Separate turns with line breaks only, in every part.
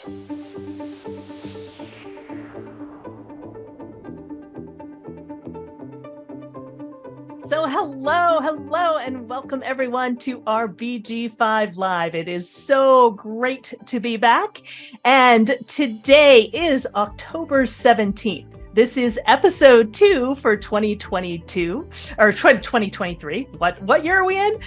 So hello, and welcome everyone to our BG5 Live. It is so great to be back. And today is October 17th. This is episode 2 for 2022 or 2023. What year are we in?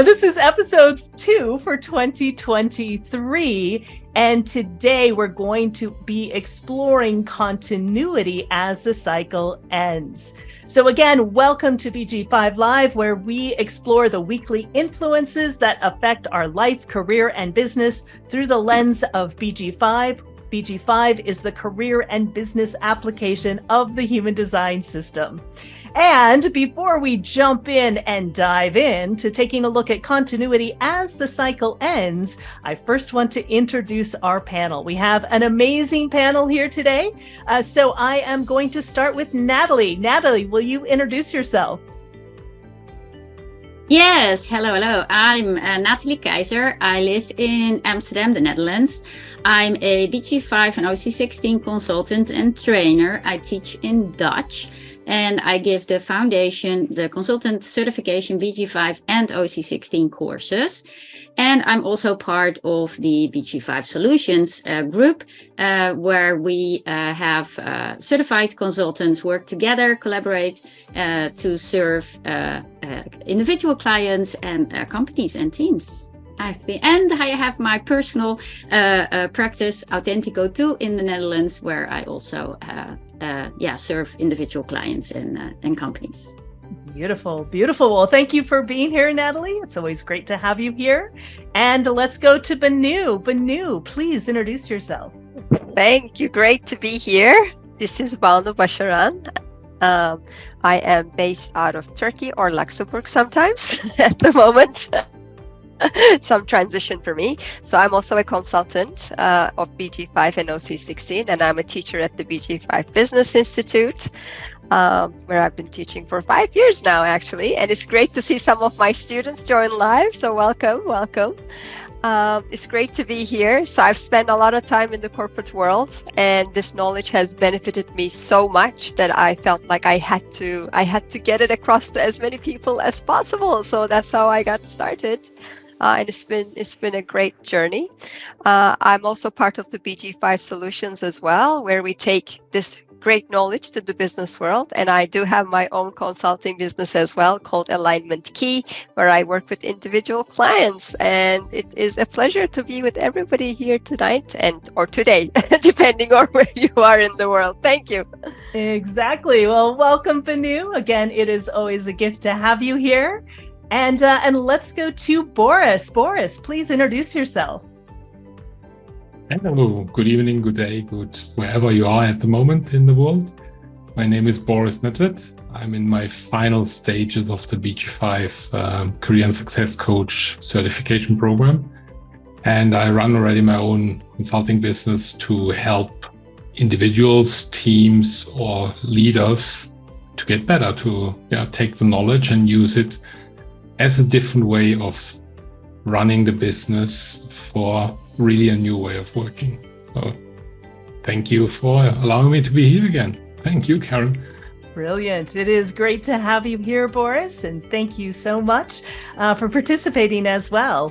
This is episode 2 for 2023. And today we're going to be exploring continuity as the cycle ends. So again, welcome to BG5 Live, where we explore the weekly influences that affect our life, career, and business through the lens of BG5. BG5 is the career and business application of the human design system. And before we jump in and dive into taking a look at continuity as the cycle ends, I first want to introduce our panel. We have an amazing panel here today. So I am going to start with Natalie. Natalie, will you introduce yourself?
Yes, hello. I'm Natalie Keizer. I live in Amsterdam, the Netherlands. I'm a BG5 and OC16 consultant and trainer. I teach in Dutch. And I give the foundation, the consultant certification BG5 and OC16 courses. And I'm also part of the BG5 Solutions group, where we have certified consultants work together, collaborate to serve individual clients and companies and teams. And I have my personal practice, Authentico 2, in the Netherlands, where I also serve individual clients and companies.
Beautiful. Well, thank you for being here, Natalie. It's always great to have you here. And let's go to Banu. Banu, please introduce yourself.
Thank you. Great to be here. This is Banu Basharan. I am based out of Turkey or Luxembourg sometimes at the moment. Some transition for me. So I'm also a consultant of BG5 and OC16, and I'm a teacher at the BG5 Business Institute, where I've been teaching for 5 years now, actually. And it's great to see some of my students join live. So welcome. It's great to be here. So I've spent a lot of time in the corporate world, and this knowledge has benefited me so much that I felt like I had to get it across to as many people as possible. So that's how I got started. And it's been a great journey. I'm also part of the BG5 Solutions as well, where we take this great knowledge to the business world. And I do have my own consulting business as well called Alignment Key, where I work with individual clients. And it is a pleasure to be with everybody here tonight or today, depending on where you are in the world. Thank you.
Exactly. Well, welcome, Banu. Again, it is always a gift to have you here. And let's go to Boris. Boris, please introduce yourself.
Hello, good evening, good day, good wherever you are at the moment in the world. My name is Boris Nedved. I'm in my final stages of the BG5 Career and Success Coach certification program. And I run already my own consulting business to help individuals, teams, or leaders to get better, to take the knowledge and use it as a different way of running the business for really a new way of working. So thank you for allowing me to be here again. Thank you, Karen.
Brilliant. It is great to have you here, Boris, and thank you so much for participating as well.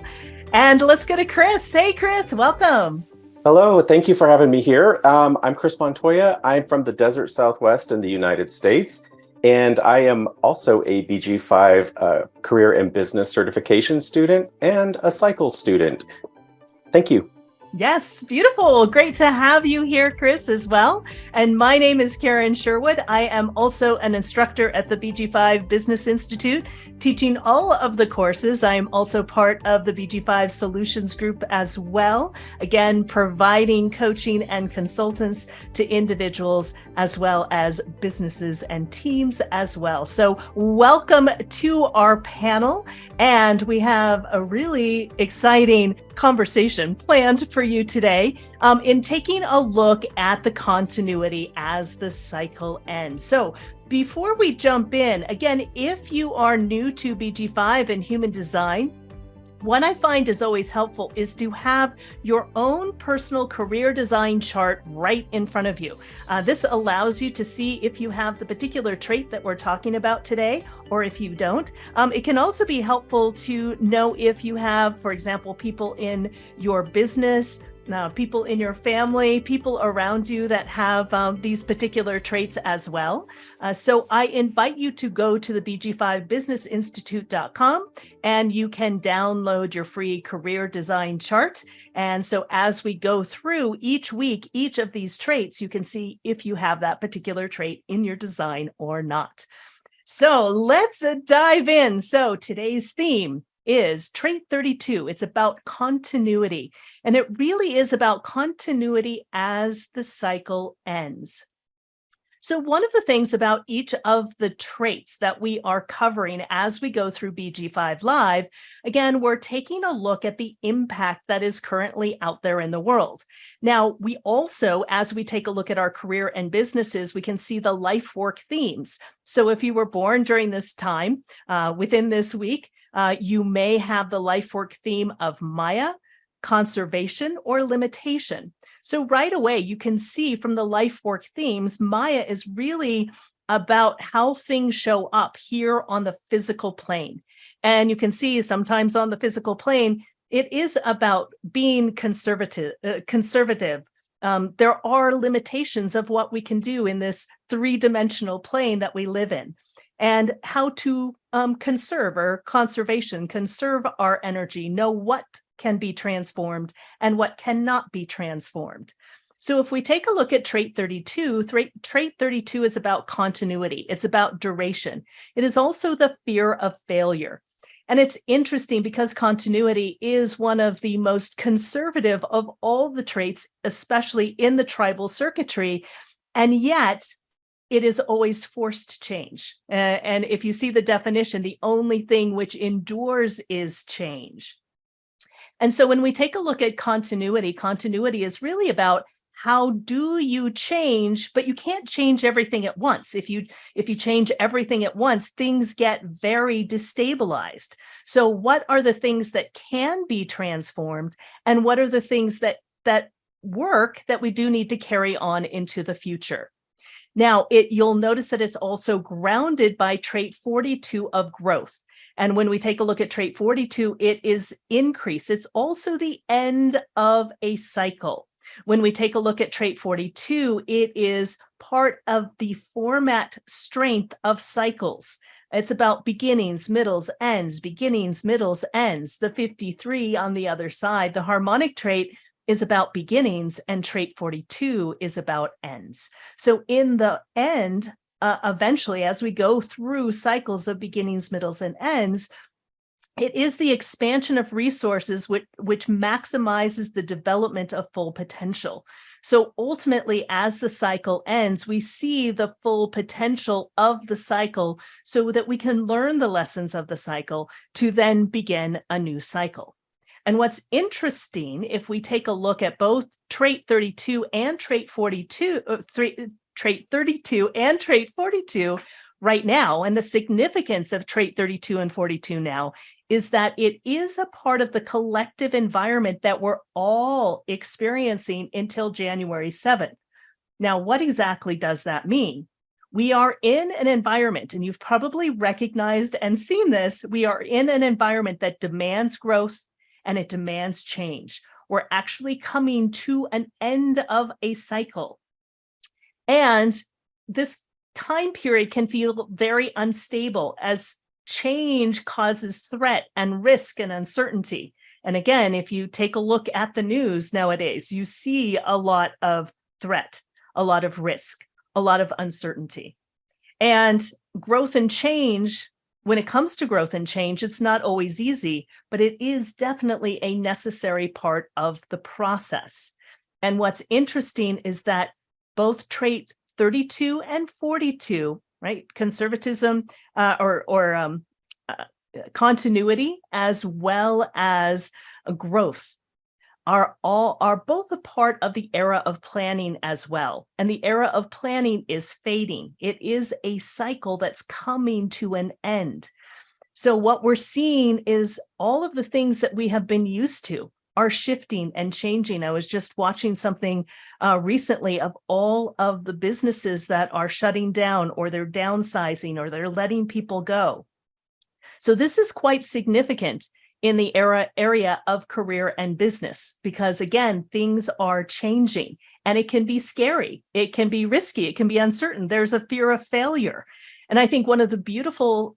And let's go to Chris. Hey, Chris, welcome.
Hello, thank you for having me here. I'm Chris Montoya. I'm from the Desert Southwest in the United States. And I am also a BG5 Career and Business Certification student and a cycle student. Thank you.
Yes, beautiful. Great to have you here, Chris, as well. And my name is Karen Sherwood. I am also an instructor at the BG5 Business Institute, teaching all of the courses. I am also part of the BG5 Solutions group as well. Again, providing coaching and consultants to individuals as well as businesses and teams as well. So welcome to our panel. And we have a really exciting conversation planned for you today in taking a look at the continuity as the cycle ends. So before we jump in, again, if you are new to BG5 and human design, what I find is always helpful is to have your own personal career design chart right in front of you. This allows you to see if you have the particular trait that we're talking about today, or if you don't. It can also be helpful to know if you have, for example, people in your business, people in your family, people around you that have these particular traits as well. So I invite you to go to the BG5 Business Institute.com, and you can download your free career design chart. And so as we go through each week, each of these traits, you can see if you have that particular trait in your design or not. So let's dive in. So today's theme is trait 32. It's about continuity, and it really is about continuity as the cycle ends. So one of the things about each of the traits that we are covering as we go through BG5 Live, again, we're taking a look at the impact that is currently out there in the world. Now, we also, as we take a look at our career and businesses, we can see the life work themes. So if you were born during this time, within this week, you may have the life work theme of Maya, conservation, or limitation. So right away, you can see from the life work themes, Maya is really about how things show up here on the physical plane. And you can see sometimes on the physical plane, it is about being conservative. There are limitations of what we can do in this three-dimensional plane that we live in, and how to conserve our energy, know what can be transformed and what cannot be transformed. So if we take a look at trait 32, trait 32 is about continuity. It's about duration. It is also the fear of failure. And it's interesting because continuity is one of the most conservative of all the traits, especially in the tribal circuitry. And yet it is always forced change. And if you see the definition, the only thing which endures is change. And so when we take a look at continuity, continuity is really about how do you change, but you can't change everything at once. If you change everything at once, things get very destabilized. So what are the things that can be transformed, and what are the things that work that we do need to carry on into the future? Now, you'll notice that it's also grounded by trait 42 of growth. And when we take a look at trait 42, it is increase. It's also the end of a cycle. When we take a look at trait 42, it is part of the format strength of cycles. It's about beginnings, middles, ends, beginnings, middles, ends. The 53 on the other side, the harmonic trait, is about beginnings, and trait 42 is about ends. So in the end, eventually, as we go through cycles of beginnings, middles, and ends, it is the expansion of resources which maximizes the development of full potential. So ultimately, as the cycle ends, we see the full potential of the cycle so that we can learn the lessons of the cycle to then begin a new cycle. And what's interesting, if we take a look at both trait 32 and trait 42, trait 32 and trait 42 right now, and the significance of trait 32 and 42 now is that it is a part of the collective environment that we're all experiencing until January 7th. Now, what exactly does that mean? We are in an environment, and you've probably recognized and seen this, we are in an environment that demands growth and it demands change. We're actually coming to an end of a cycle. And this time period can feel very unstable as change causes threat and risk and uncertainty. And again, if you take a look at the news nowadays, you see a lot of threat, a lot of risk, a lot of uncertainty. And growth and change, when it comes to growth and change, it's not always easy, but it is definitely a necessary part of the process. And what's interesting is that both trait 32 and 42, right, conservatism or continuity as well as growth are both a part of the era of planning as well. And the era of planning is fading. It is a cycle that's coming to an end. So what we're seeing is all of the things that we have been used to are shifting and changing. I was just watching something recently of all of the businesses that are shutting down, or they're downsizing, or they're letting people go. So this is quite significant in the area of career and business, because again, things are changing and it can be scary. It can be risky. It can be uncertain. There's a fear of failure. And I think one of the beautiful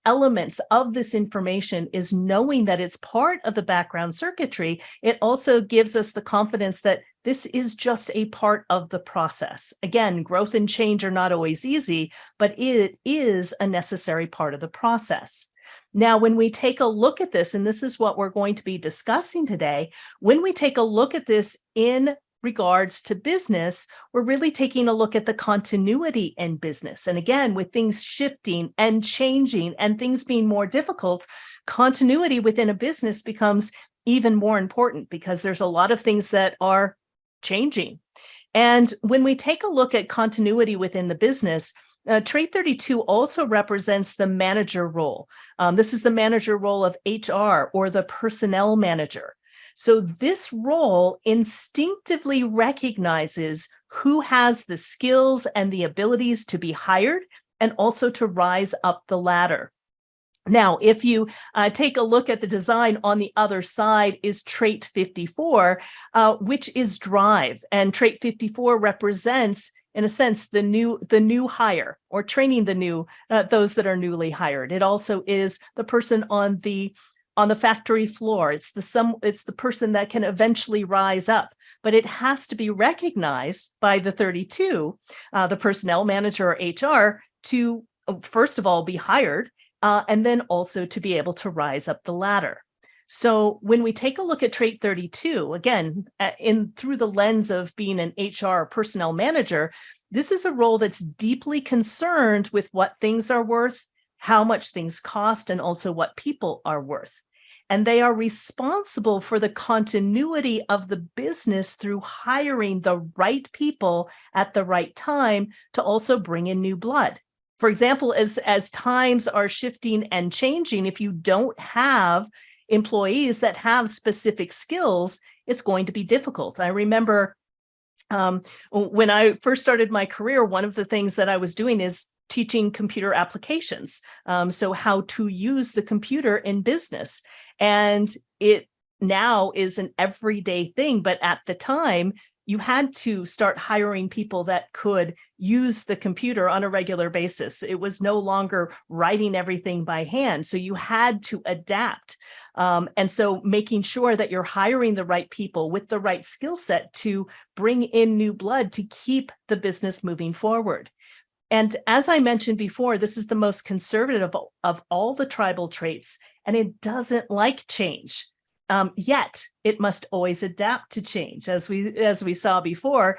elements of this information is knowing that it's part of the background circuitry. It also gives us the confidence that this is just a part of the process. Again, growth and change are not always easy, but it is a necessary part of the process. Now, when we take a look at this, and this is what we're going to be discussing today, when we take a look at this in regards to business, we're really taking a look at the continuity in business. And again, with things shifting and changing and things being more difficult, continuity within a business becomes even more important, because there's a lot of things that are changing. And when we take a look at continuity within the business, trait 32 also represents the manager role. This is the manager role of HR, or the personnel manager. So this role instinctively recognizes who has the skills and the abilities to be hired and also to rise up the ladder. Now, if you take a look at the design, on the other side is trait 54, which is drive. And trait 54 represents, in a sense, the new hire, or training those that are newly hired. It also is the person on the factory floor. It's the person that can eventually rise up, but it has to be recognized by the 32, the personnel manager or HR, to first of all be hired, and then also to be able to rise up the ladder. So when we take a look at trait 32, again, through the lens of being an HR personnel manager, this is a role that's deeply concerned with what things are worth, how much things cost, and also what people are worth. And they are responsible for the continuity of the business through hiring the right people at the right time to also bring in new blood. For example, as times are shifting and changing, if you don't have employees that have specific skills, it's going to be difficult. I remember when I first started my career, one of the things that I was doing is teaching computer applications. So how to use the computer in business. And it now is an everyday thing. But at the time, you had to start hiring people that could use the computer on a regular basis. It was no longer writing everything by hand. So you had to adapt. And so making sure that you're hiring the right people with the right skill set to bring in new blood to keep the business moving forward. And as I mentioned before, this is the most conservative of all the tribal traits, and it doesn't like change. Yet it must always adapt to change. As we saw before,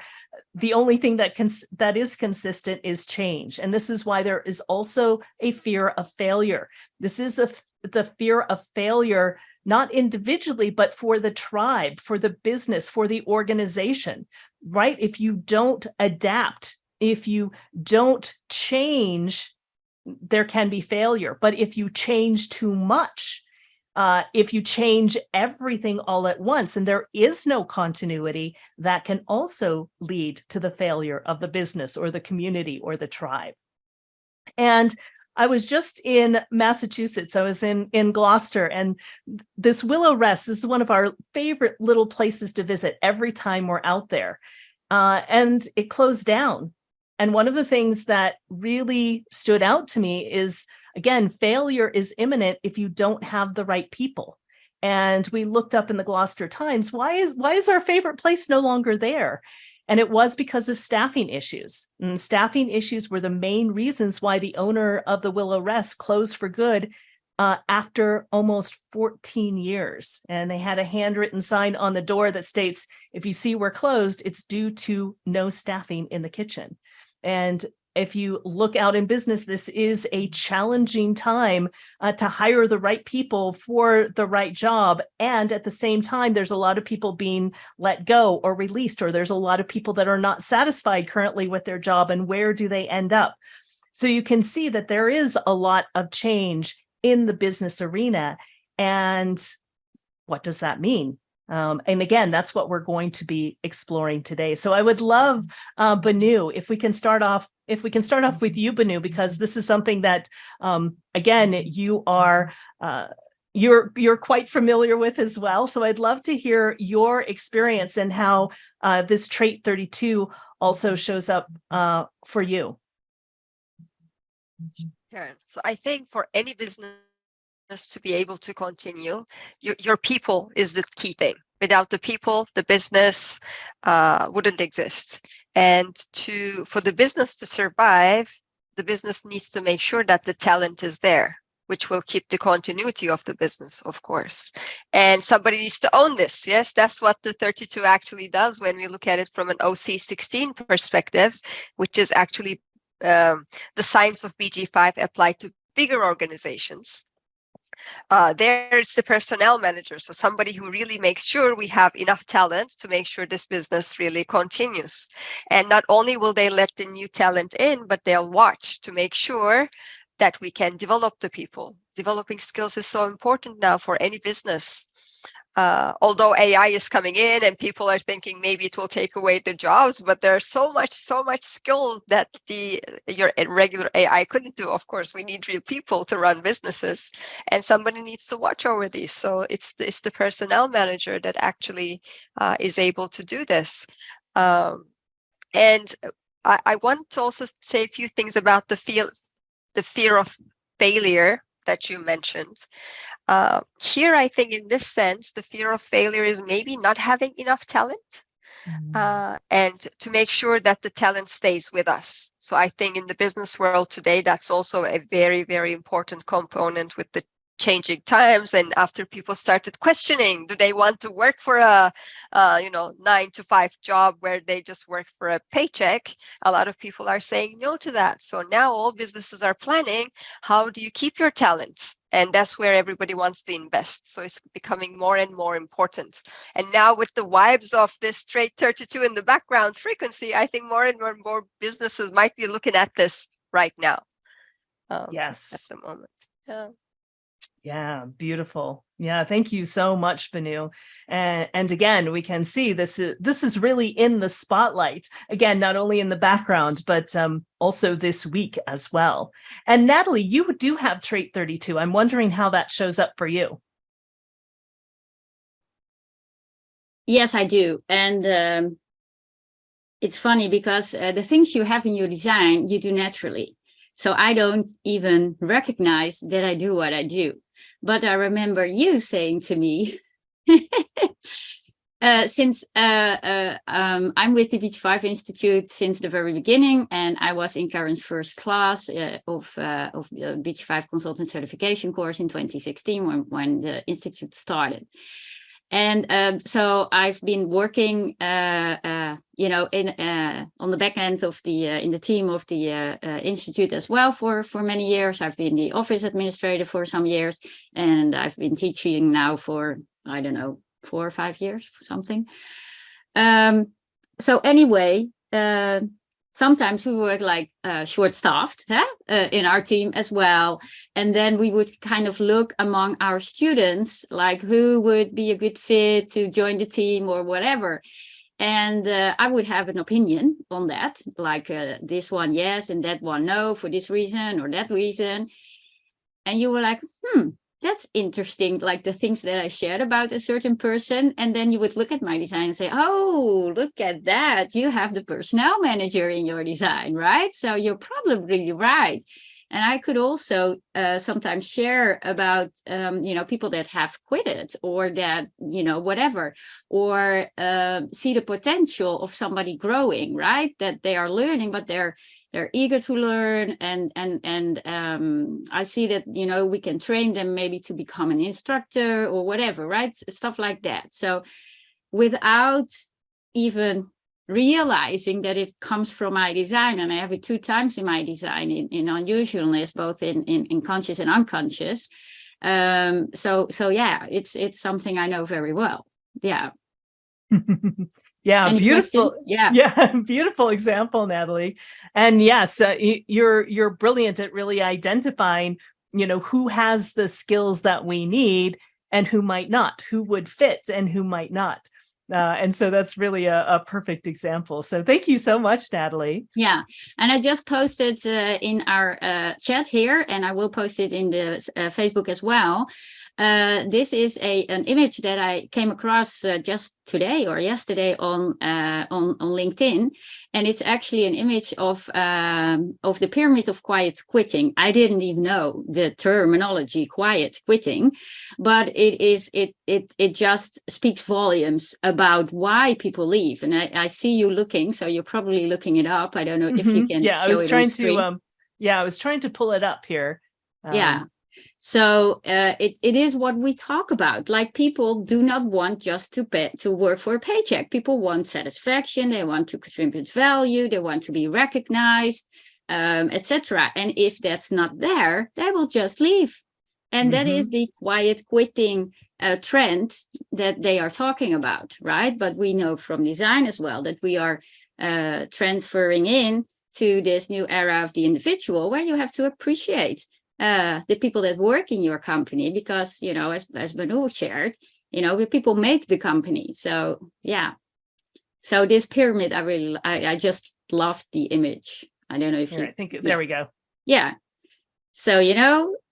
the only thing that is consistent is change. And this is why there is also a fear of failure. This is the fear of failure, not individually, but for the tribe, for the business, for the organization, right? If you don't adapt, if you don't change, there can be failure. But if you change too much, if you change everything all at once and there is no continuity, that can also lead to the failure of the business or the community or the tribe. And I was just in Massachusetts. I was in Gloucester, and this Willow Rest, this is one of our favorite little places to visit every time we're out there. And it closed down. And one of the things that really stood out to me is, again, failure is imminent if you don't have the right people. And we looked up in the Gloucester Times, why is our favorite place no longer there? And it was because of staffing issues. And staffing issues were the main reasons why the owner of the Willow Rest closed for good after almost 14 years. And they had a handwritten sign on the door that states, if you see we're closed, it's due to no staffing in the kitchen. And if you look out in business, this is a challenging time to hire the right people for the right job. And at the same time, there's a lot of people being let go or released, or there's a lot of people that are not satisfied currently with their job. And where do they end up? So you can see that there is a lot of change in the business arena. And what does that mean? And again, that's what we're going to be exploring today. So I would love, Banu, if we can start off with you, Banu, because this is something that, again, you are, you're quite familiar with as well. So I'd love to hear your experience and how this trait 32 also shows up for you.
Yeah, so I think for any business to be able to continue, your people is the key thing. Without the people, the business wouldn't exist. And for the business to survive, the business needs to make sure that the talent is there, which will keep the continuity of the business, of course. And somebody needs to own this. Yes, that's what the 32 actually does when we look at it from an OC16 perspective, which is actually the science of BG5 applied to bigger organizations. There's the personnel manager, so somebody who really makes sure we have enough talent to make sure this business really continues. And not only will they let the new talent in, but they'll watch to make sure that we can develop the people. Developing skills is so important now for any business. Although AI is coming in and people are thinking maybe it will take away the jobs, but there's so much skill that your regular AI couldn't do. Of course, we need real people to run businesses, and somebody needs to watch over these. So it's the personnel manager that actually is able to do this. And I want to also say a few things about the fear of failure that you mentioned. Here, I think in this sense, the fear of failure is maybe not having enough talent and to make sure that the talent stays with us. So I think in the business world today, that's also a very, very important component with the changing times. And after people started questioning, do they want to work for a 9-to-5 job where they just work for a paycheck? A lot of people are saying no to that. So now all businesses are planning, how do you keep your talents? And that's where everybody wants to invest. So it's becoming more and more important. And now with the vibes of this trait 32 in the background frequency, I think more and more businesses might be looking at this right now.
Yes.
At the moment. Yeah.
Yeah, beautiful. Yeah, thank you so much, Banu. And again, we can see this is really in the spotlight. Again, not only in the background, but also this week as well. And Natalie, you do have trait 32. I'm wondering how that shows up for you.
Yes, I do. And it's funny because the things you have in your design, you do naturally. So I don't even recognize that I do what I do. But I remember you saying to me, since I'm with the BG5 Institute since the very beginning, and I was in Karen's first class of the BG5 Consultant Certification course in 2016 when the Institute started. And so I've been working, on the back end of in the team of the Institute as well for many years. I've been the office administrator for some years, and I've been teaching now for, I don't know, 4 or 5 years, something. So anyway, sometimes we work like short-staffed in our team as well. And then we would kind of look among our students, like who would be a good fit to join the team or whatever. And I would have an opinion on that, like this one, yes, and that one, no, for this reason or that reason. And you were like, that's interesting, like the things that I shared about a certain person. And then you would look at my design and say, oh, look at that. You have the personnel manager in your design, right? So you're probably right. And I could also sometimes share about, people that have quit it or that, whatever, or see the potential of somebody growing, right? That they are learning, but they're eager to learn, and I see that we can train them maybe to become an instructor or whatever, right? Stuff like that. So without even realizing that it comes from my design, and I have it 2 times in my design in unusualness, both in conscious and unconscious. So yeah, it's something I know very well. Yeah.
Yeah,
Any
beautiful.
question? Yeah.
Yeah, beautiful example, Natalie. And yes, you're brilliant at really identifying who has the skills that we need and who might not, who would fit and who might not. And so that's really a perfect example. So thank you so much, Natalie.
Yeah, and I just posted in our chat here, and I will post it in the Facebook as well. This is an image that I came across just today or yesterday on LinkedIn, and it's actually an image of the pyramid of quiet quitting. I didn't even know the terminology quiet quitting, but it just speaks volumes about why people leave. And I see you looking, so you're probably looking it up. I don't know if you can.
Yeah,
show it on screen.
I was trying to pull it up here.
Yeah. So it is what we talk about. Like, people do not want just to work for a paycheck. People want satisfaction. They want to contribute value. They want to be recognized, etc. And if that's not there, they will just leave. And that is the quiet quitting trend that they are talking about, right? But we know from design as well that we are transferring in to this new era of the individual, where you have to appreciate the people that work in your company, because, as Banu shared, the people make the company. So yeah. So this pyramid, I just loved the image. I don't know if
I think there we go.
Yeah. So,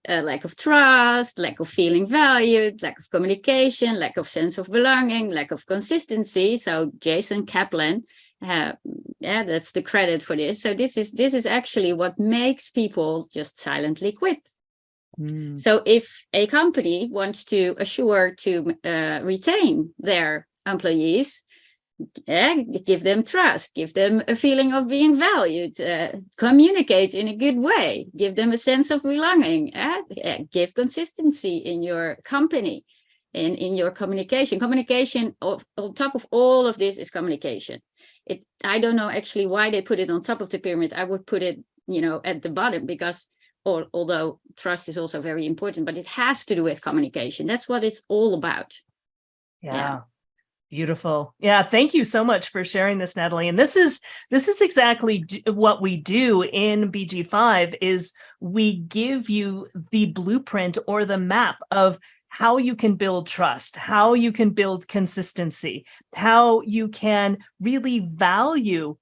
lack of trust, lack of feeling valued, lack of communication, lack of sense of belonging, lack of consistency. So Jason Kaplan, that's the credit for this. So this is actually what makes people just silently quit. So if a company wants to assure to retain their employees, give them trust, give them a feeling of being valued, communicate in a good way, give them a sense of belonging, give consistency in your company and in your communication. Communication, on top of all of this, is communication. I don't know actually why they put it on top of the pyramid. I would put it, at the bottom, because although trust is also very important, but it has to do with communication. That's what it's all about.
Yeah. Beautiful. Yeah. Thank you so much for sharing this, Natalie. And this is exactly what we do in BG5 is we give you the blueprint or the map of how you can build trust, how you can build consistency, how you can really value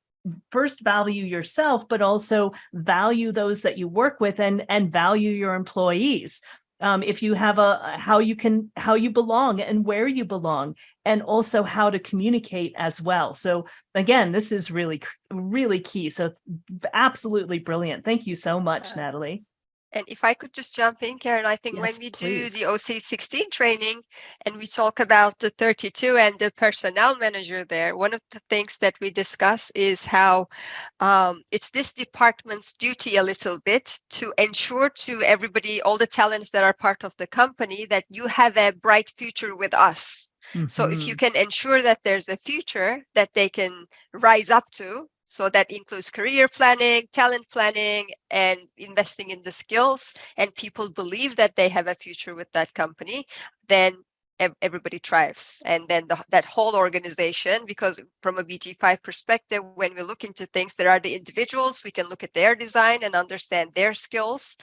yourself, but also value those that you work with and value your employees. If you have how you belong and where you belong, and also how to communicate as well. So again, this is really, really key. So absolutely brilliant. Thank you so much, Natalie.
And if I could just jump in, Karen, I think when we
please.
do the OC16 training and we talk about the 32 and the personnel manager there, one of the things that we discuss is how it's this department's duty a little bit to ensure to everybody, all the talents that are part of the company, that you have a bright future with us. So if you can ensure that there's a future that they can rise up to, so that includes career planning, talent planning, and investing in the skills, and people believe that they have a future with that company, then everybody thrives. And then that whole organization, because from a BG5 perspective, when we look into things, there are the individuals, we can look at their design and understand their skills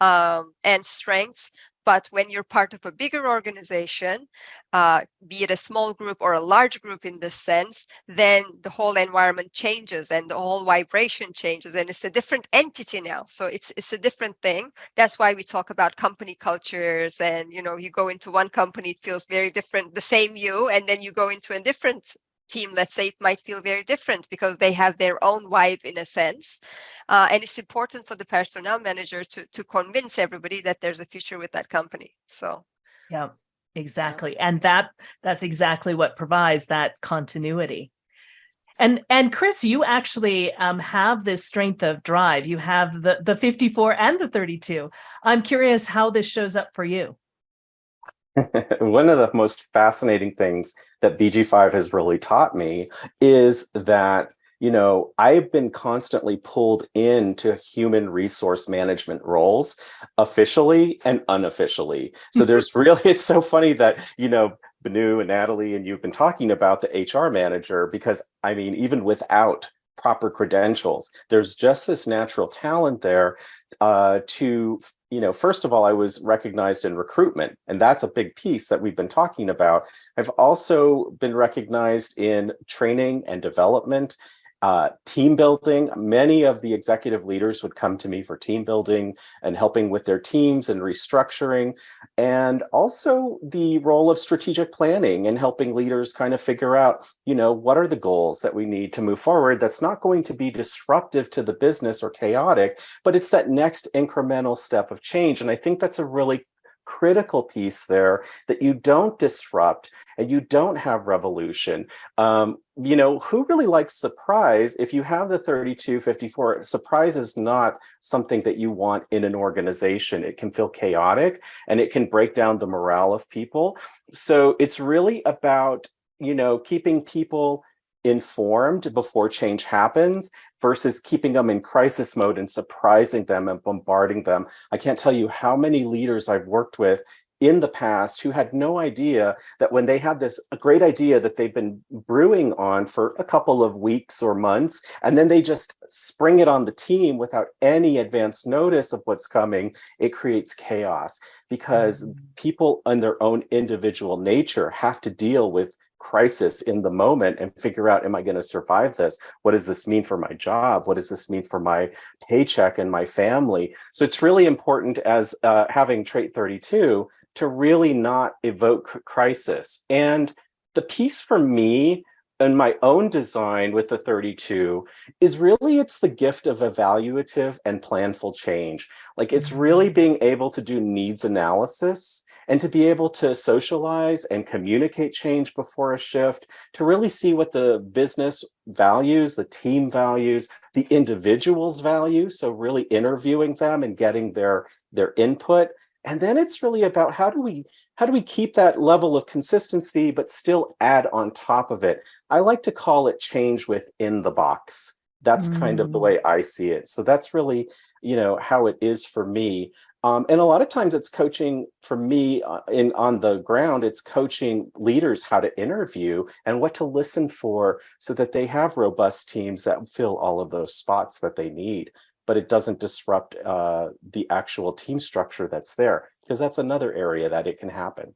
and strengths. But when you're part of a bigger organization, be it a small group or a large group in this sense, then the whole environment changes and the whole vibration changes, and it's a different entity now. So it's a different thing. That's why we talk about company cultures, and you go into one company, it feels very different, the same you, and then you go into a different team, let's say, it might feel very different because they have their own vibe in a sense. And it's important for the personnel manager to convince everybody that there's a future with that company. So
yeah, exactly. And that's exactly what provides that continuity. And Chris, you actually have this strength of drive. You have the 54 and the 32. I'm curious how this shows up for you.
One of the most fascinating things that BG5 has really taught me is that, I've been constantly pulled into human resource management roles, officially and unofficially. So it's so funny that, Banu and Natalie and you've been talking about the HR manager, because even without proper credentials, there's just this natural talent there to first of all, I was recognized in recruitment, and that's a big piece that we've been talking about. I've also been recognized in training and development, team building. Many of the executive leaders would come to me for team building and helping with their teams and restructuring, and also the role of strategic planning and helping leaders kind of figure out, what are the goals that we need to move forward that's not going to be disruptive to the business or chaotic, but it's that next incremental step of change. And I think that's a really critical piece there, that you don't disrupt and you don't have revolution. Who really likes surprise? If you have the 32-54, surprise is not something that you want in an organization. It can feel chaotic and it can break down the morale of people. So it's really about, keeping people informed before change happens versus keeping them in crisis mode and surprising them and bombarding them. I can't tell you how many leaders I've worked with in the past who had no idea that when they had a great idea that they've been brewing on for a couple of weeks or months, and then they just spring it on the team without any advance notice of what's coming, it creates chaos because people in their own individual nature have to deal with crisis in the moment and figure out, am I going to survive this? What does this mean for my job? What does this mean for my paycheck and my family? So it's really important as having trait 32 to really not evoke crisis. And the piece for me and my own design with the 32 is really, it's the gift of evaluative and planful change. Like, it's really being able to do needs analysis and to be able to socialize and communicate change before a shift, to really see what the business values, the team values, the individuals value. So really interviewing them and getting their input. And then it's really about how do we keep that level of consistency, but still add on top of it. I like to call it change within the box. That's kind of the way I see it. So that's really, how it is for me. And a lot of times it's coaching for me on the ground. It's coaching leaders how to interview and what to listen for so that they have robust teams that fill all of those spots that they need. But it doesn't disrupt the actual team structure that's there, because that's another area that it can happen.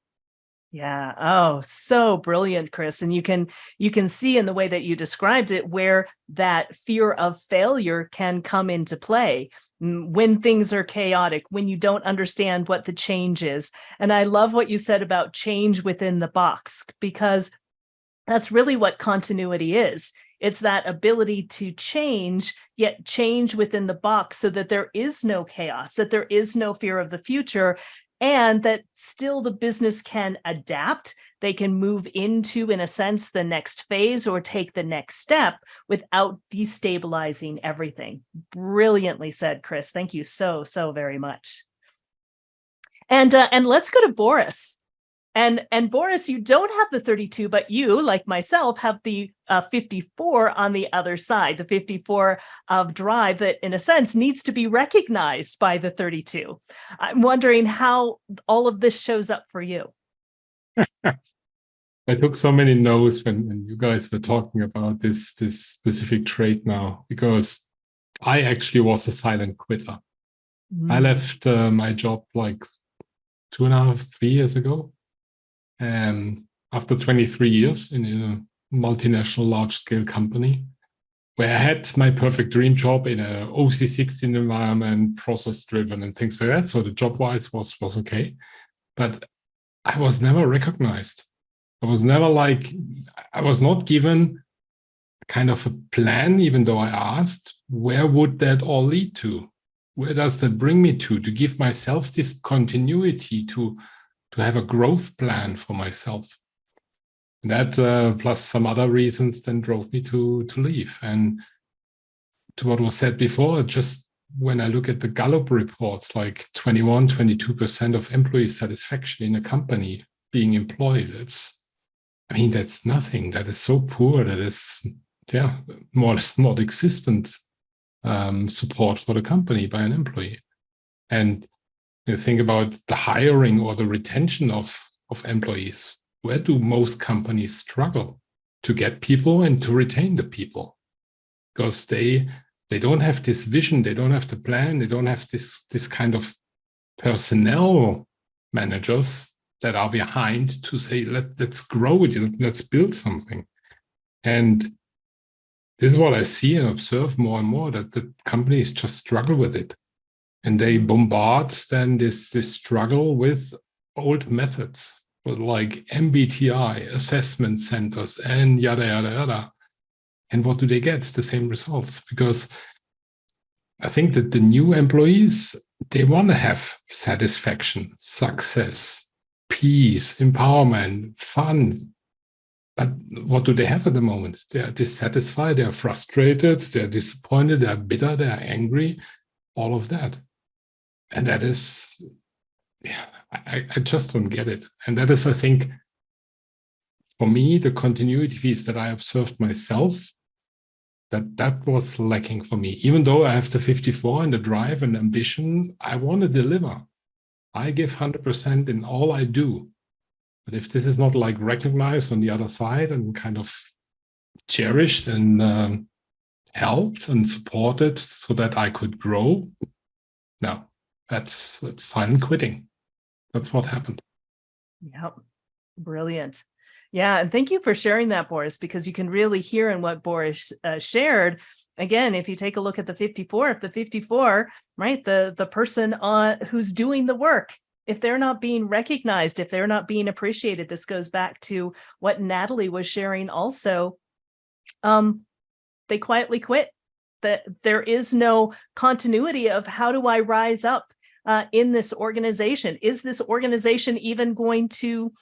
Yeah. Oh, so brilliant, Chris. And you can see in the way that you described it where that fear of failure can come into play when things are chaotic, when you don't understand what the change is. And I love what you said about change within the box, because that's really what continuity is. It's that ability to change, yet change within the box so that there is no chaos, that there is no fear of the future, and that still the business can adapt. They can move into, in a sense, the next phase or take the next step without destabilizing everything. Brilliantly said, Chris. Thank you so very much. And let's go to Boris. And Boris, you don't have the 32, but you, like myself, have the 54 on the other side, the 54 of drive that, in a sense, needs to be recognized by the 32. I'm wondering how all of this shows up for you.
I took so many no's when you guys were talking about this specific trait now, because I actually was a silent quitter. I left my job like 2.5, 3 years ago. After 23 years in a multinational large-scale company, where I had my perfect dream job in a OC16 environment, process-driven and things like that. So the job-wise was okay. But I was never recognized. I was not given kind of a plan, even though I asked, where would that all lead to? Where does that bring me to give myself this continuity, to have a growth plan for myself. And that, plus some other reasons, then drove me to leave. And to what was said before, just when I look at the Gallup reports, like 22% of employee satisfaction in a company being employed, that's nothing. That is so poor. That is, more or less not existent support for the company by an employee. And you think about the hiring or the retention of employees. Where do most companies struggle to get people and to retain the people? Because they don't have this vision, they don't have the plan, they don't have this kind of personnel managers that are behind to say, let's grow it, let's build something. And this is what I see and observe more and more, that the companies just struggle with it. And they bombard then this struggle with old methods, with like MBTI, assessment centers, and yada, yada, yada. And what do they get? The same results. Because I think that the new employees, they want to have satisfaction, success, peace, empowerment, fun. But what do they have at the moment? They are dissatisfied, they are frustrated, they're disappointed, they're bitter, they're angry, all of that. And that is, yeah, I just don't get it. And that is, I think, for me, the continuity piece that I observed myself, that was lacking for me. Even though I have the 54 and the drive and ambition, I want to deliver. I give 100% in all I do. But if this is not like recognized on the other side and kind of cherished and helped and supported so that I could grow, no, that's silent quitting. That's what happened.
Yep. Brilliant. Yeah. And thank you for sharing that, Boris, because you can really hear in what Boris shared. Again, if you take a look at the 54, if the 54, right, the person who's doing the work, if they're not being recognized, if they're not being appreciated, this goes back to what Natalie was sharing also. They quietly quit. That there is no continuity of how do I rise up in this organization? Is this organization even going to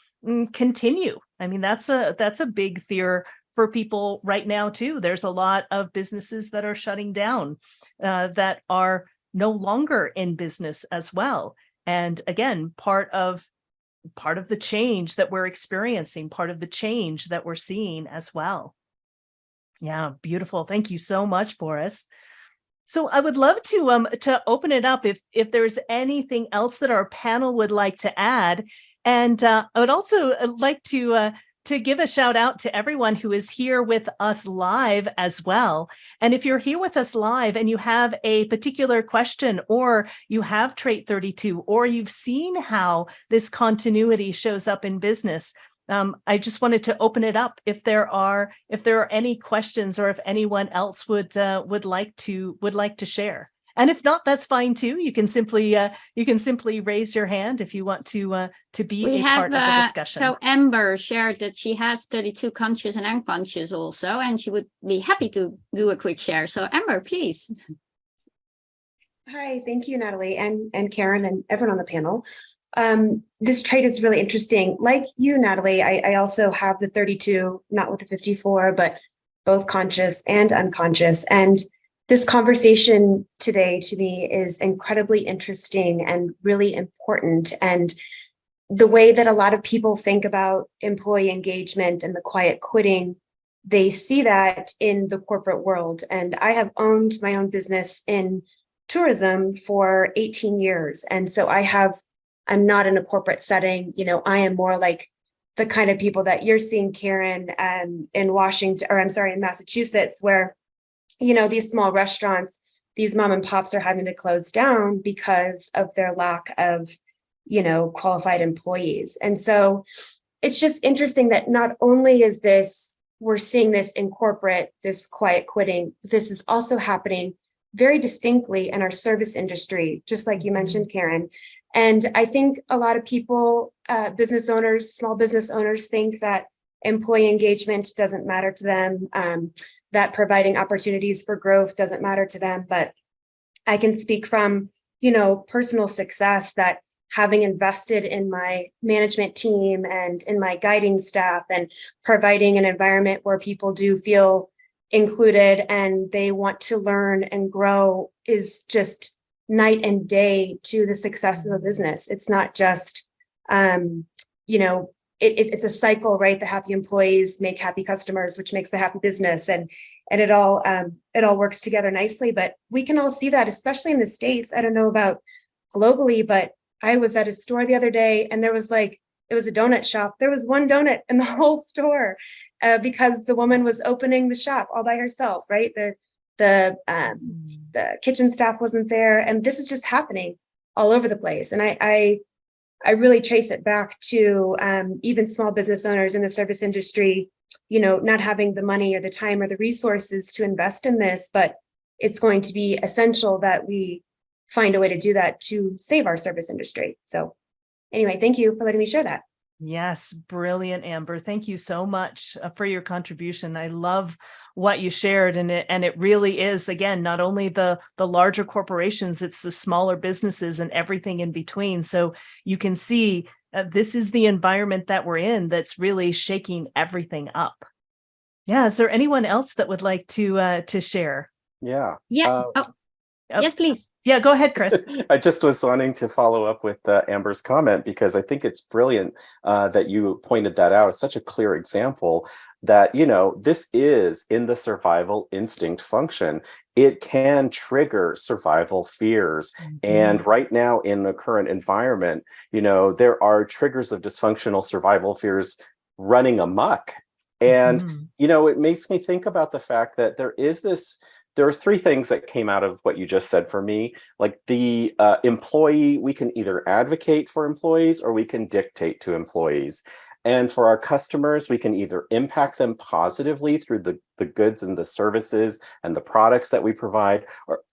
continue? I mean, that's a big fear for people right now too. There's a lot of businesses that are shutting down, that are no longer in business as well. And again, part of the change that we're experiencing, part of the change that we're seeing as well. Yeah, beautiful. Thank you so much, Boris. So I would love to open it up if there's anything else that our panel would like to add. And I would also like to give a shout out to everyone who is here with us live as well. And if you're here with us live and you have a particular question, or you have trait 32, or you've seen how this continuity shows up in business, I just wanted to open it up if there are any questions, or if anyone else would like to share. And if not, that's fine too. You can simply raise your hand if you want to be part of the discussion.
So Amber shared that she has 32 conscious and unconscious also, and she would be happy to do a quick share. So Amber, please.
Hi, thank you, Natalie, and Karen, and everyone on the panel. This trait is really interesting. Like you, Natalie, I also have the 32, not with the 54, but both conscious and unconscious. And this conversation today to me is incredibly interesting and really important. And the way that a lot of people think about employee engagement and the quiet quitting, they see that in the corporate world. And I have owned my own business in tourism for 18 years. And so I'm not in a corporate setting. You know, I am more like the kind of people that you're seeing, Karen, in Massachusetts, where, you know, these small restaurants, these mom and pops are having to close down because of their lack of, you know, qualified employees. And so it's just interesting that not only is we're seeing this in corporate, this quiet quitting, this is also happening very distinctly in our service industry, just like you mentioned, Karen. And I think a lot of people, business owners, small business owners, think that employee engagement doesn't matter to them, that providing opportunities for growth doesn't matter to them. But I can speak from, you know, personal success, that having invested in my management team and in my guiding staff and providing an environment where people do feel included and they want to learn and grow is just night and day to the success of a business. It's not just, you know, it's a cycle, right? The happy employees make happy customers, which makes a happy business, and it all works together nicely. But we can all see that, especially in the States. I don't know about globally, but I was at a store the other day, and it was a donut shop. There was one donut in the whole store, because the woman was opening the shop all by herself, right? The kitchen staff wasn't there, and this is just happening all over the place. And I really trace it back to even small business owners in the service industry, not having the money or the time or the resources to invest in this, but it's going to be essential that we find a way to do that to save our service industry. So anyway, thank you for letting me share that.
Yes, brilliant, Amber. Thank you so much for your contribution. I love what you shared, and it really is, again, not only the larger corporations, it's the smaller businesses and everything in between. So you can see this is the environment that we're in that's really shaking everything up. Yeah, is there anyone else that would like to share?
Yeah.
Yeah. Yes, please.
Yeah, go ahead, Chris.
I just was wanting to follow up with Amber's comment, because I think it's brilliant that you pointed that out. It's such a clear example that, this is in the survival instinct function. It can trigger survival fears.
Mm-hmm.
And right now in the current environment, there are triggers of dysfunctional survival fears running amok. And,
Mm-hmm.
It makes me think about the fact that there are three things that came out of what you just said for me. Like the employee, we can either advocate for employees or we can dictate to employees. And for our customers, we can either impact them positively through the goods and the services and the products that we provide,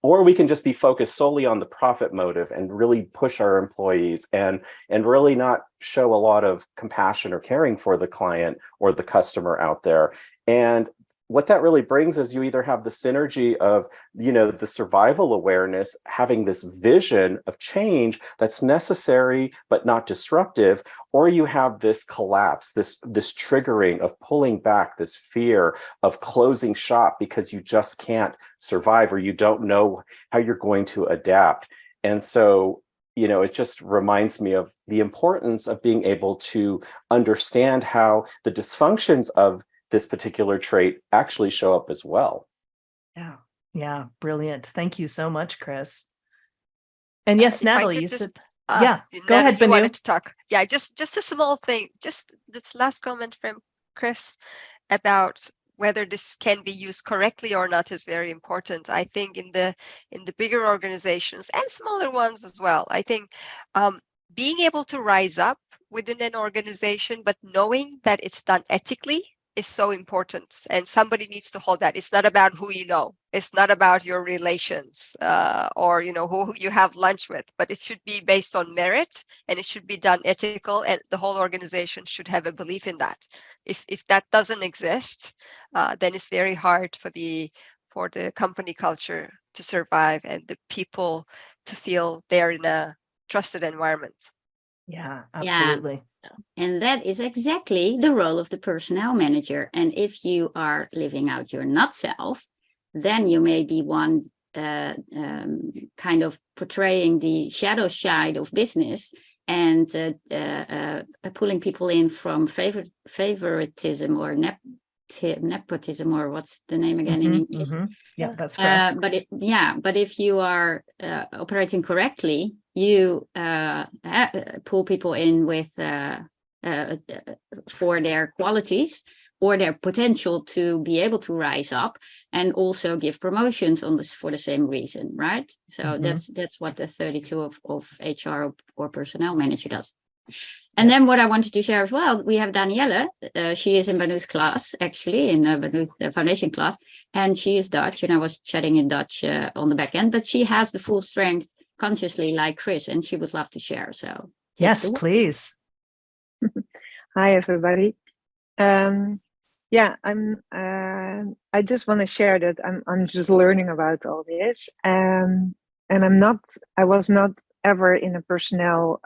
or we can just be focused solely on the profit motive and really push our employees and really not show a lot of compassion or caring for the client or the customer out there. And what that really brings is you either have the synergy of, the survival awareness, having this vision of change that's necessary but not disruptive, or you have this collapse, this triggering of pulling back, this fear of closing shop because you just can't survive or you don't know how you're going to adapt. And so, it just reminds me of the importance of being able to understand how the dysfunctions of this particular trait actually show up as well.
Yeah, brilliant. Thank you so much, Chris. And yes, Natalie, you said, yeah, go ahead,
you
Banu.
wanted to talk. Yeah, just a small thing, just this last comment from Chris about whether this can be used correctly or not is very important. I think in the bigger organizations and smaller ones as well, I think being able to rise up within an organization, but knowing that it's done ethically is so important, and somebody needs to hold that. It's not about who you know, it's not about your relations or who you have lunch with, but it should be based on merit, and it should be done ethical, and the whole organization should have a belief in that. If that doesn't exist, then it's very hard for the company culture to survive and the people to feel they're in a trusted environment.
Yeah, absolutely.
Yeah. And that is exactly the role of the personnel manager. And if you are living out your not self, then you may be one kind of portraying the shadow side of business and pulling people in from favoritism or nepotism, or what's the name again in English?
Mm-hmm. Yeah, that's correct.
But if you are operating correctly, you pull people in with for their qualities or their potential to be able to rise up, and also give promotions on this for the same reason, right? So that's what the 32 of HR or personnel manager does. And then what I wanted to share as well, we have Danielle. She is in Banu's class, actually, in Banu's foundation class, and she is Dutch, and I was chatting in Dutch on the back end, but she has the full strength consciously like Chris, and she would love to share. So
yes, please.
Hi, everybody. Yeah, I just want to share that I'm just learning about all this, and I was not ever in a personnel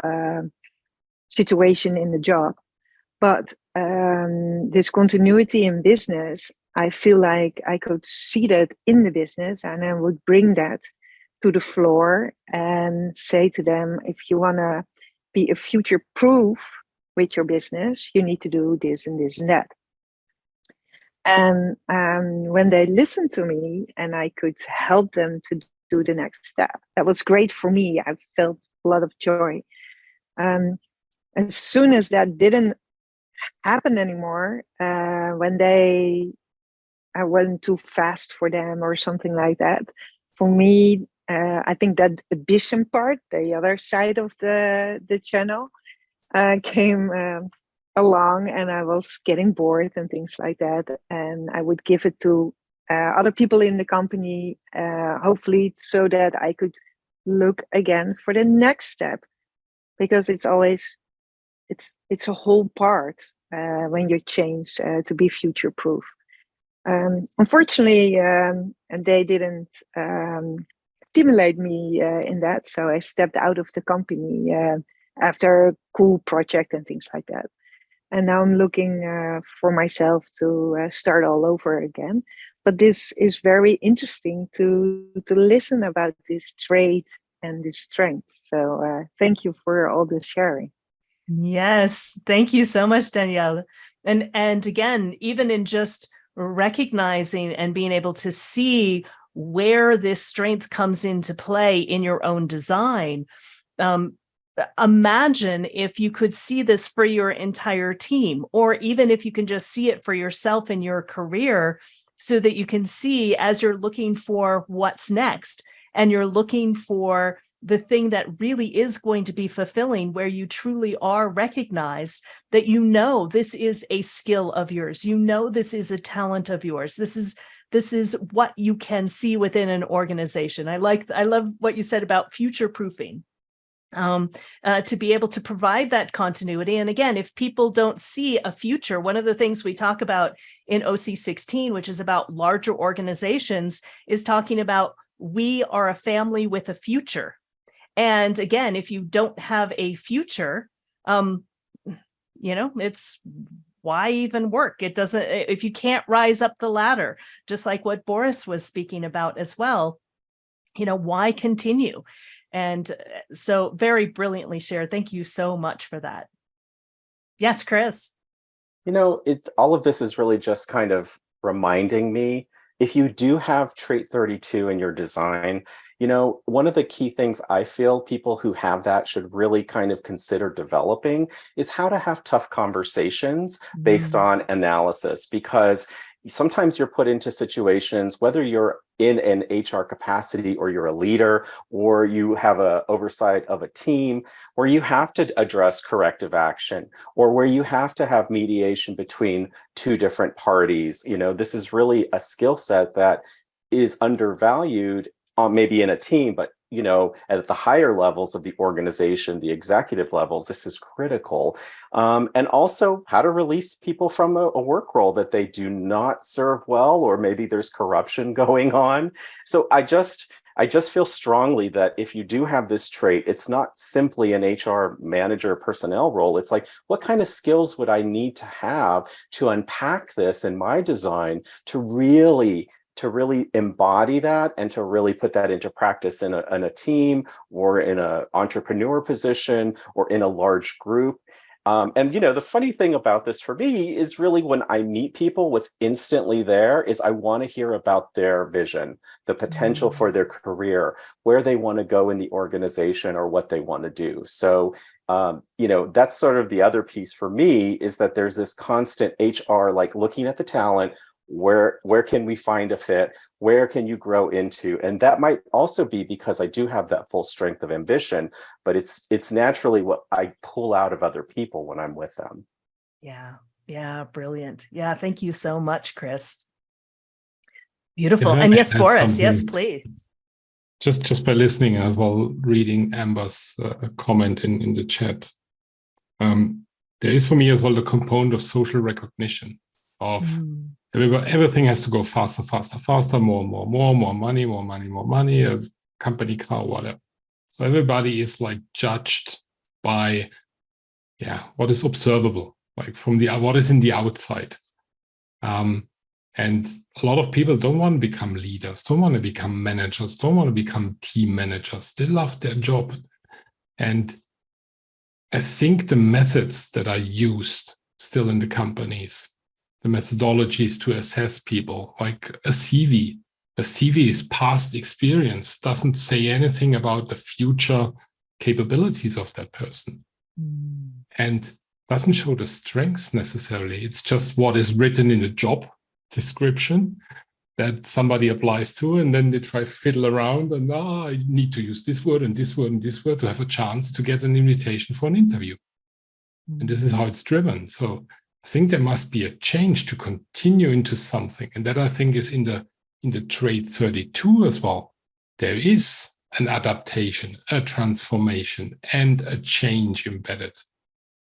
situation in the job, but this continuity in business, I feel like I could see that in the business, and I would bring that to the floor and say to them, if you want to be a future proof with your business, you need to do this and this and that. And when they listened to me and I could help them to do the next step, that was great for me. I felt a lot of joy. As soon as that didn't happen anymore, when I went too fast for them or something like that, for me, I think that ambition part, the other side of the channel, came along, and I was getting bored and things like that. And I would give it to other people in the company, hopefully so that I could look again for the next step, because it's always, it's a whole part when you change to be future proof. Unfortunately, and they didn't stimulate me in that, so I stepped out of the company after a cool project and things like that. And now I'm looking for myself to start all over again. But this is very interesting to listen about this trait and this strength. So thank you for all the sharing.
Yes, thank you so much, Danielle. And again, even in just recognizing and being able to see where this strength comes into play in your own design, imagine if you could see this for your entire team, or even if you can just see it for yourself in your career, so that you can see as you're looking for what's next, and you're looking for the thing that really is going to be fulfilling, where you truly are recognized, that you know this is a skill of yours, you know this is a talent of yours, this is what you can see within an organization. I love what you said about future proofing, to be able to provide that continuity. And again, if people don't see a future, one of the things we talk about in OC16, which is about larger organizations, is talking about we are a family with a future. And again, if you don't have a future, it's why even work? It doesn't, if you can't rise up the ladder, just like what Boris was speaking about as well, why continue? And so very brilliantly shared. Thank you so much for that. Yes, Chris.
All of this is really just kind of reminding me, if you do have trait 32 in your design, one of the key things I feel people who have that should really kind of consider developing is how to have tough conversations based on analysis, because sometimes you're put into situations, whether you're in an HR capacity or you're a leader or you have an oversight of a team, where you have to address corrective action or where you have to have mediation between two different parties. This is really a skill set that is undervalued maybe in a team, but at the higher levels of the organization, the executive levels, this is critical. And also how to release people from a work role that they do not serve well, or maybe there's corruption going on. So I just feel strongly that if you do have this trait, it's not simply an HR manager personnel role. It's like, what kind of skills would I need to have to unpack this in my design to really embody that and to really put that into practice in a team or in an entrepreneur position or in a large group. And the funny thing about this for me is really when I meet people, what's instantly there is I want to hear about their vision, the potential for their career, where they want to go in the organization or what they want to do. So that's sort of the other piece for me, is that there's this constant HR, like looking at the talent, where can we find a fit, where can you grow into? And that might also be because I do have that full strength of ambition, but it's naturally what I pull out of other people when I'm with them.
Yeah, brilliant. Yeah, thank you so much, Chris. Beautiful. And yes, Boris, yes, please.
Just by listening as well, reading Amber's comment in the chat, there is for me as well the component of social recognition of everything has to go faster, more money, a company car, whatever. So everybody is like judged by, what is observable, like from what is in the outside. And a lot of people don't want to become leaders, don't want to become managers, don't want to become team managers. They love their job. And I think the methods that are used still in the companies, the methodologies to assess people, like a CV. A CV is past experience, doesn't say anything about the future capabilities of that person. And doesn't show the strengths necessarily. It's just what is written in a job description that somebody applies to, and then they try to fiddle around and I need to use this word and this word and this word to have a chance to get an invitation for an interview. And this is how it's driven. So I think there must be a change to continue into something. And that I think is in the trait 32 as well. There is an adaptation, a transformation, and a change embedded.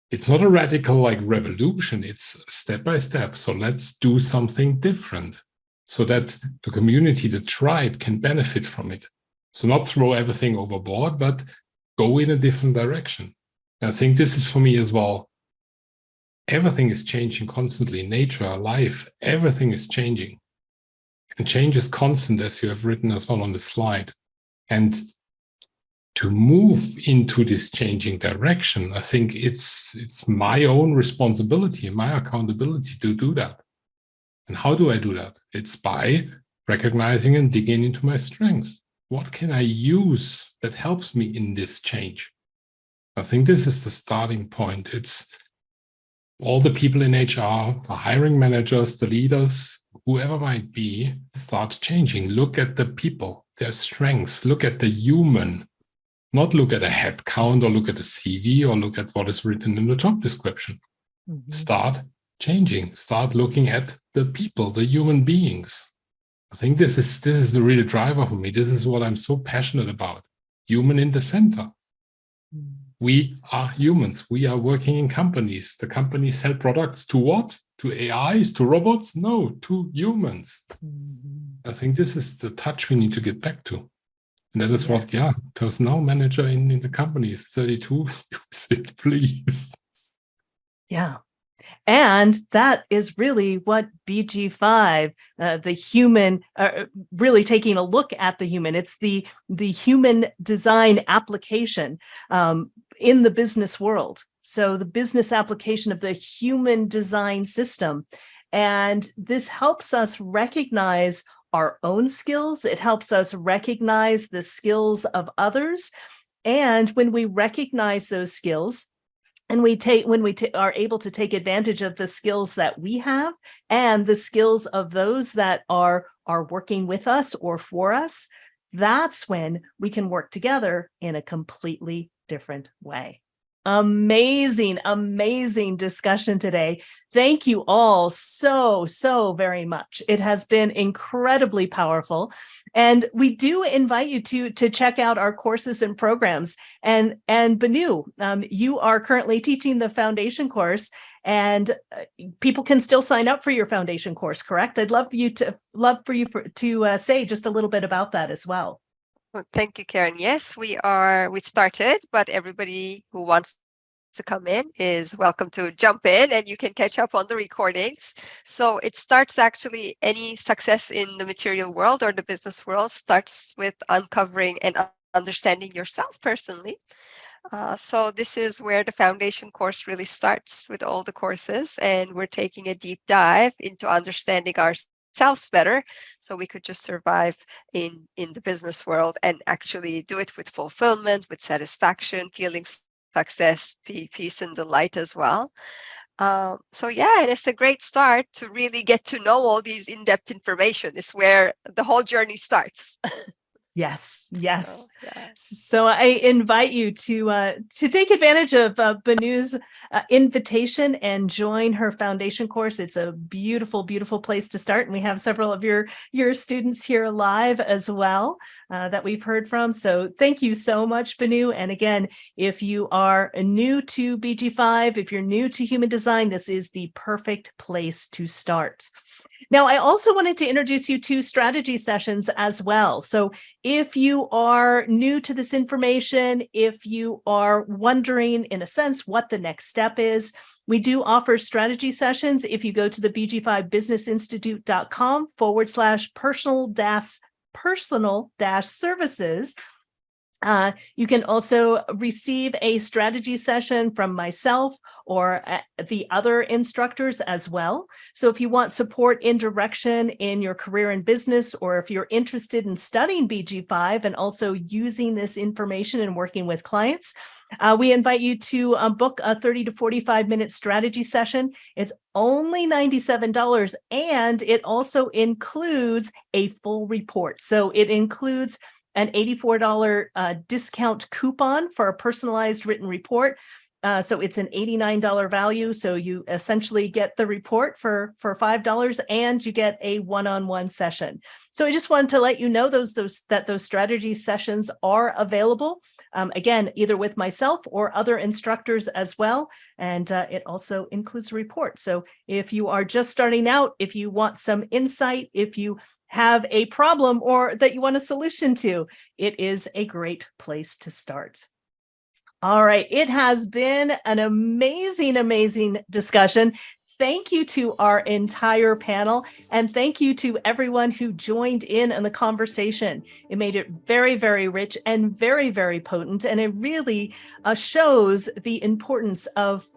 It's not a radical like revolution, it's step by step. So let's do something different so that the community, the tribe can benefit from it. So not throw everything overboard, but go in a different direction. And I think this is for me as well. Everything is changing constantly. Nature, life, everything is changing. And change is constant, as you have written as well on the slide. And to move into this changing direction, I think it's my own responsibility, my accountability to do that. And how do I do that? It's by recognizing and digging into my strengths. What can I use that helps me in this change? I think this is the starting point. It's all the people in HR, the hiring managers, the leaders, whoever might be, start changing. Look at the people, their strengths. Look at the human. Not look at a head count or look at a CV or look at what is written in the job description. Mm-hmm. Start changing. Start looking at the people, the human beings. I think this is the real driver for me. This is what I'm so passionate about. Human in the center. Mm-hmm. We are humans. We are working in companies. The companies sell products to what? To AIs, to robots? No, to humans. Mm-hmm. I think this is the touch we need to get back to. And that is what, personnel manager in the company is 32. Use it, please.
Yeah. And that is really what BG5, the human, really taking a look at the human. It's the human design application in the business world. So the business application of the human design system. And this helps us recognize our own skills. It helps us recognize the skills of others. And when we recognize those skills, and when we are able to take advantage of the skills that we have and the skills of those that are working with us or for us, that's when we can work together in a completely different way. Amazing, amazing discussion today. Thank you all so very much. It has been incredibly powerful. And we do invite you to check out our courses and programs. And Banu, you are currently teaching the foundation course, and people can still sign up for your foundation course, correct? I'd love for you to say just a little bit about that as well.
Well, thank you, Karen. Yes, we started, but everybody who wants to come in is welcome to jump in, and you can catch up on the recordings. So it starts actually, any success in the material world or the business world starts with uncovering and understanding yourself personally. So this is where the foundation course really starts with all the courses, and we're taking a deep dive into understanding ourselves better, so we could just survive in the business world and actually do it with fulfillment, with satisfaction, feeling success, peace and delight as well. So yeah, it is a great start to really get to know all these in-depth information. Is where the whole journey starts.
Yes. So I invite you to take advantage of Banu's invitation and join her foundation course. It's a beautiful, beautiful place to start. And we have several of your students here live as well that we've heard from. So thank you so much, Banu. And again, if you are new to BG5, if you're new to human design, this is the perfect place to start. Now, I also wanted to introduce you to strategy sessions as well. So if you are new to this information, if you are wondering, in a sense, what the next step is, we do offer strategy sessions. If you go to the BG5 Business Institute.com/personal-services, You can also receive a strategy session from myself or the other instructors as well. So if you want support in direction in your career and business, or if you're interested in studying BG5 and also using this information and working with clients, we invite you to book a 30 to 45 minute strategy session. It's only $97, and it also includes a full report. So it includes an $84 discount coupon for a personalized written report. So it's an $89 value. So you essentially get the report for $5, and you get a one-on-one session. So I just wanted to let you know that those strategy sessions are available. Again, either with myself or other instructors as well. And it also includes a report. So if you are just starting out, if you want some insight, if you have a problem or that you want a solution to, it is a great place to start. All right, it has been an amazing, amazing discussion. Thank you to our entire panel, and thank you to everyone who joined in on the conversation. It made it very, very rich and very, very potent, and it really shows the importance of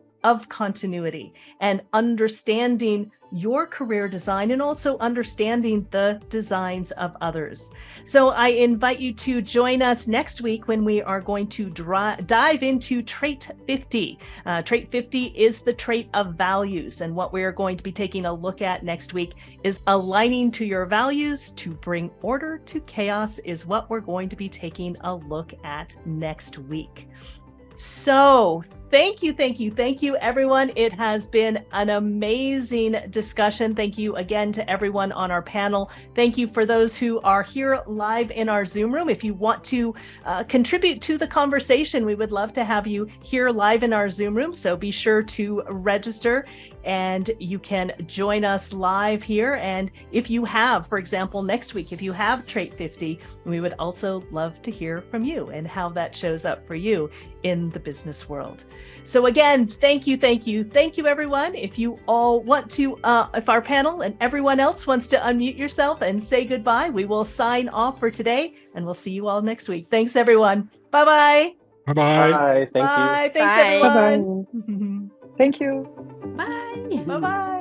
continuity and understanding your career design and also understanding the designs of others. So I invite you to join us next week when we are going to dive into trait 50. Trait 50 is the trait of values, and what we are going to be taking a look at next week is aligning to your values to bring order to chaos is what we're going to be taking a look at next week. So thank you, everyone. It has been an amazing discussion. Thank you again to everyone on our panel. Thank you for those who are here live in our Zoom room. If you want to contribute to the conversation, we would love to have you here live in our Zoom room. So be sure to register and you can join us live here. And if you have, for example, next week, if you have trait 50, we would also love to hear from you and how that shows up for you in the business world. So again, thank you, everyone. If you all want to, if our panel and everyone else wants to unmute yourself and say goodbye, we will sign off for today, and we'll see you all next week. Thanks, everyone. Bye-bye.
Bye-bye.
Bye. Thank you.
Bye. Thanks,
Bye.
everyone.
Thank you.
Bye.
Bye-bye.